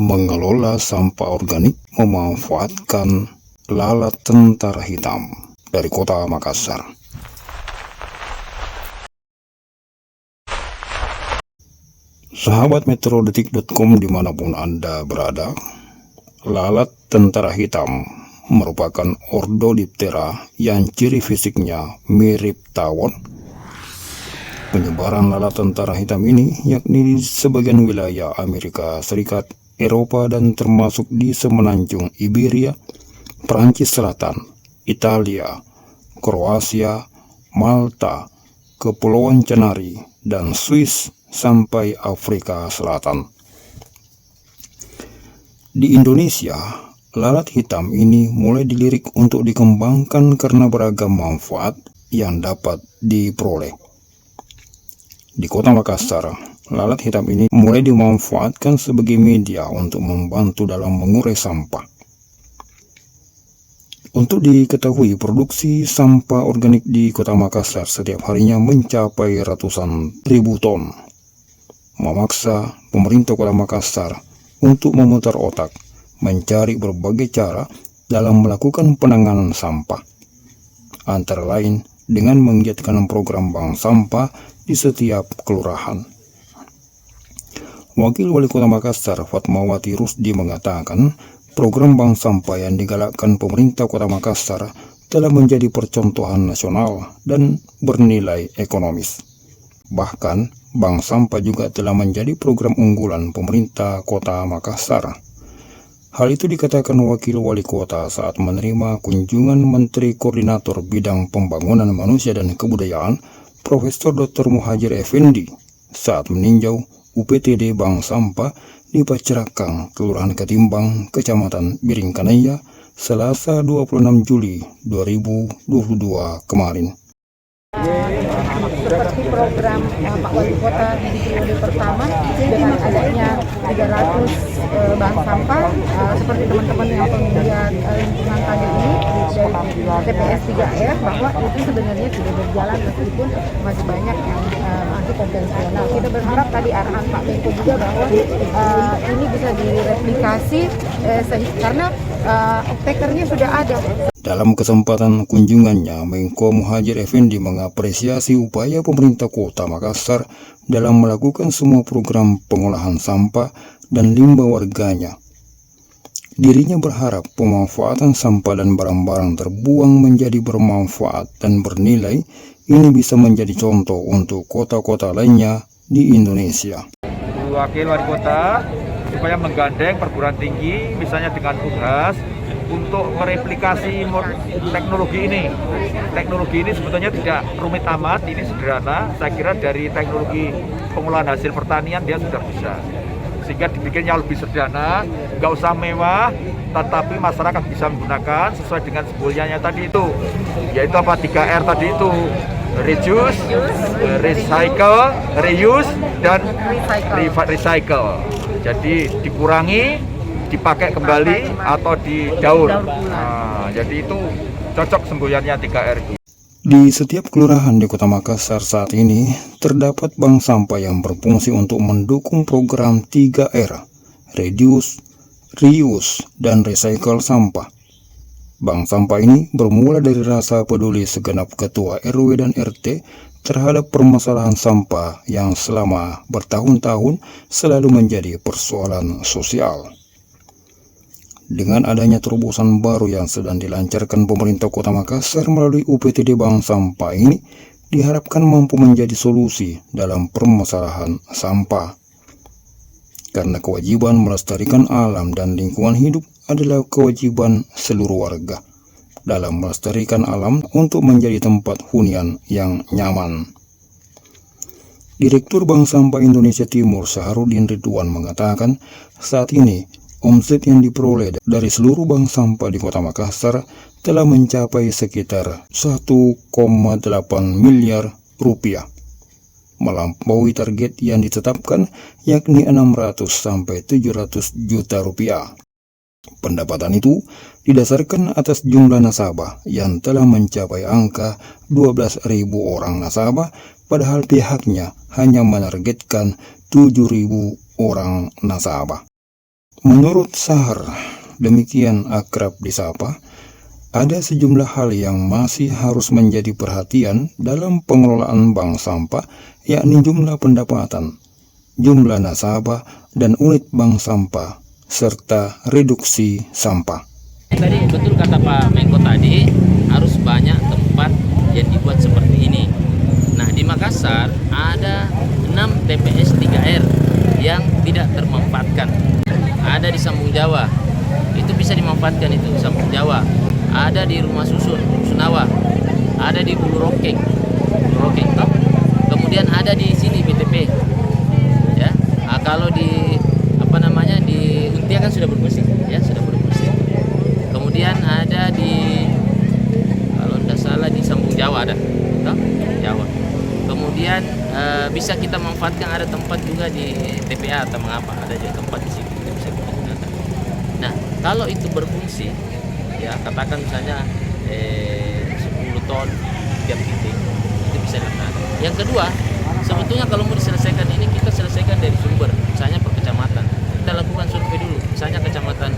mengelola sampah organik memanfaatkan lalat tentara hitam dari Kota Makassar. Sahabat metrodetik.com dimanapun Anda berada, lalat tentara hitam merupakan Ordo-Diptera yang ciri fisiknya mirip tawon. Penyebaran lalat tentara hitam ini yakni di sebagian wilayah Amerika Serikat, Eropa, dan termasuk di semenanjung Iberia, Prancis Selatan, Italia, Kroasia, Malta, Kepulauan Canari, dan Swiss sampai Afrika Selatan. Di Indonesia, lalat hitam ini mulai dilirik untuk dikembangkan karena beragam manfaat yang dapat diperoleh. Di Kota Makassar, lalat hitam ini mulai dimanfaatkan sebagai media untuk membantu dalam mengurai sampah. Untuk diketahui, produksi sampah organik di Kota Makassar setiap harinya mencapai ratusan ribu ton, memaksa pemerintah Kota Makassar untuk memutar otak, mencari berbagai cara dalam melakukan penanganan sampah, antara lain dengan menggiatkan program bank sampah di setiap kelurahan. Wakil Wali Kota Makassar, Fatmawati Rusdi, mengatakan program bank sampah yang digalakkan pemerintah Kota Makassar telah menjadi percontohan nasional dan bernilai ekonomis. Bahkan, bank sampah juga telah menjadi program unggulan pemerintah Kota Makassar. Hal itu dikatakan Wakil Wali Kota saat menerima kunjungan Menteri Koordinator Bidang Pembangunan Manusia dan Kebudayaan, Profesor Dr. Muhajir Effendi, saat meninjau UPTD Bank Sampah di Pacerakang, Kelurahan Ketimbang, Kecamatan Biringkanaya, Selasa 26 Juli 2022 kemarin. Seperti program Pak Wali Kota di periode pertama dengan adanya 300 bank sampah, seperti teman-teman yang penggiat lingkungan tadi ini dari TPS 3R, bahwa itu sebenarnya sudah berjalan meskipun masih banyak yang masih konvensional. Kita berharap tadi arahan Pak Menko juga bahwa ini bisa direplikasi karena off-takernya sudah ada. Dalam kesempatan kunjungannya, Menko Muhajir Effendi mengapresiasi upaya pemerintah Kota Makassar dalam melakukan semua program pengolahan sampah dan limbah warganya. Dirinya berharap pemanfaatan sampah dan barang-barang terbuang menjadi bermanfaat dan bernilai. Ini bisa menjadi contoh untuk kota-kota lainnya di Indonesia. Wakil Wali Kota supaya menggandeng perguruan tinggi, misalnya dengan UNHAS, untuk mereplikasi teknologi ini. Teknologi ini sebetulnya tidak rumit amat, ini sederhana. Saya kira dari teknologi pengolahan hasil pertanian dia sudah bisa. Sehingga dibikinnya lebih sederhana, nggak usah mewah, tetapi masyarakat bisa menggunakan sesuai dengan semboyannya tadi itu. Yaitu apa? 3R tadi itu. Reduce, recycle, reuse, dan recycle. Jadi dikurangi, dipakai kembali atau didaur. Nah, jadi itu cocok semboyannya 3R. Di setiap kelurahan di Kota Makassar saat ini terdapat bank sampah yang berfungsi untuk mendukung program 3R, reduce, reuse, dan recycle sampah. Bank sampah ini bermula dari rasa peduli segenap ketua RW dan RT terhadap permasalahan sampah yang selama bertahun-tahun selalu menjadi persoalan sosial. Dengan adanya terobosan baru yang sedang dilancarkan pemerintah Kota Makassar melalui UPTD Bank Sampah ini, diharapkan mampu menjadi solusi dalam permasalahan sampah. Karena kewajiban melestarikan alam dan lingkungan hidup adalah kewajiban seluruh warga dalam melestarikan alam untuk menjadi tempat hunian yang nyaman. Direktur Bank Sampah Indonesia Timur, Saharudin Ridwan, mengatakan saat ini omset yang diperoleh dari seluruh bank sampah di Kota Makassar telah mencapai sekitar 1,8 miliar rupiah, melampaui target yang ditetapkan yakni 600 sampai 700 juta rupiah. Pendapatan itu didasarkan atas jumlah nasabah yang telah mencapai angka 12.000 orang nasabah, padahal pihaknya hanya menargetkan 7.000 orang nasabah. Menurut Sahar, demikian akrab disapa, ada sejumlah hal yang masih harus menjadi perhatian dalam pengelolaan bank sampah, yakni jumlah pendapatan, jumlah nasabah, dan unit bank sampah, serta reduksi sampah. Tadi betul kata Pak Menko tadi, harus banyak tempat yang dibuat seperti ini. Nah, di Makassar ada 6 TPS 3R yang tidak termanfaatkan. Ada di Sambung Jawa, itu bisa dimanfaatkan itu Sambung Jawa. Ada di Rumah Susun, Sunawa. Ada di Bulu Rokeng, toh. Kemudian ada di sini BTP. Ya, kalau di di Untia kan sudah berfungsi, ya sudah berfungsi. Kemudian ada di, kalau tidak salah di Sambung Jawa ada, toh? Jawa. Kemudian bisa kita manfaatkan, ada tempat juga di TPA atau mengapa, ada juga tempat di situ kita bisa kita gunakan. Nah, kalau itu berfungsi, ya katakan misalnya 10 ton tiap titik, itu bisa dilakukan. Yang kedua, sebetulnya kalau mau diselesaikan ini, kita selesaikan dari sumber, misalnya per kecamatan. Kita lakukan survei dulu, misalnya kecamatan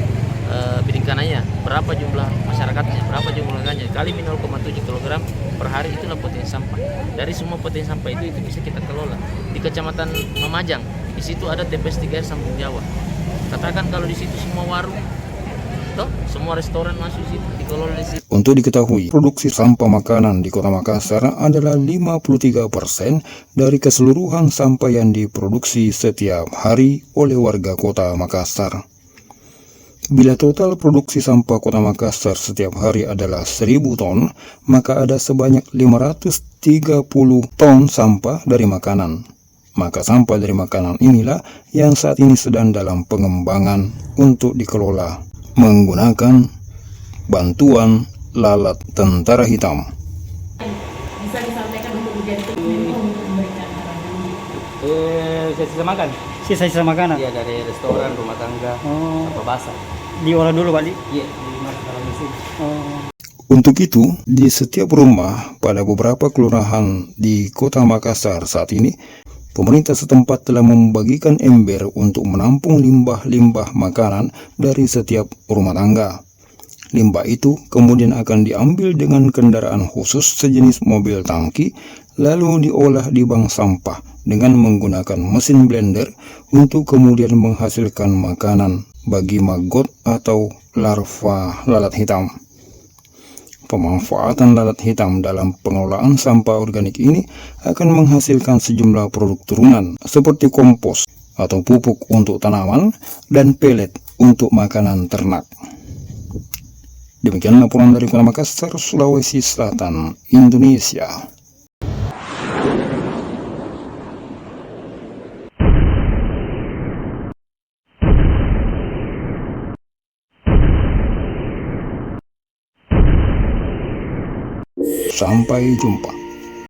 Bidingkanaya, berapa jumlah masyarakatnya, berapa jumlah warganya, kali 0,7 kg per hari, itulah potensi sampah. Dari semua potensi sampah itu bisa kita kelola. Di kecamatan Mamajang, di situ ada TPS 3R Sambung Jawa. Katakan kalau di situ semua warung, toh, semua restoran masuk di situ, dikelola di situ. Untuk diketahui, produksi sampah makanan di Kota Makassar adalah 53% dari keseluruhan sampah yang diproduksi setiap hari oleh warga Kota Makassar. Bila total produksi sampah Kota Makassar setiap hari adalah 1000 ton, maka ada sebanyak 530 ton sampah dari makanan. Maka sampah dari makanan inilah yang saat ini sedang dalam pengembangan untuk dikelola menggunakan bantuan lalat tentara hitam. Bisa disampaikan untuk menjadi Sisa makan? Sisa-sisa makanan? Iya, dari restoran, rumah tangga, apa basah. Diolah dulu Pak Li? Iya, dimasuk dalam mesin. Untuk itu, di setiap rumah pada beberapa kelurahan di Kota Makassar saat ini, pemerintah setempat telah membagikan ember untuk menampung limbah-limbah makanan dari setiap rumah tangga. Limbah itu kemudian akan diambil dengan kendaraan khusus sejenis mobil tangki, lalu diolah di bank sampah dengan menggunakan mesin blender untuk kemudian menghasilkan makanan bagi maggot atau larva lalat hitam. Pemanfaatan lalat hitam dalam pengelolaan sampah organik ini akan menghasilkan sejumlah produk turunan seperti kompos atau pupuk untuk tanaman dan pelet untuk makanan ternak. Demikian laporan dari Kota Makassar, Sulawesi Selatan, Indonesia. Sampai jumpa.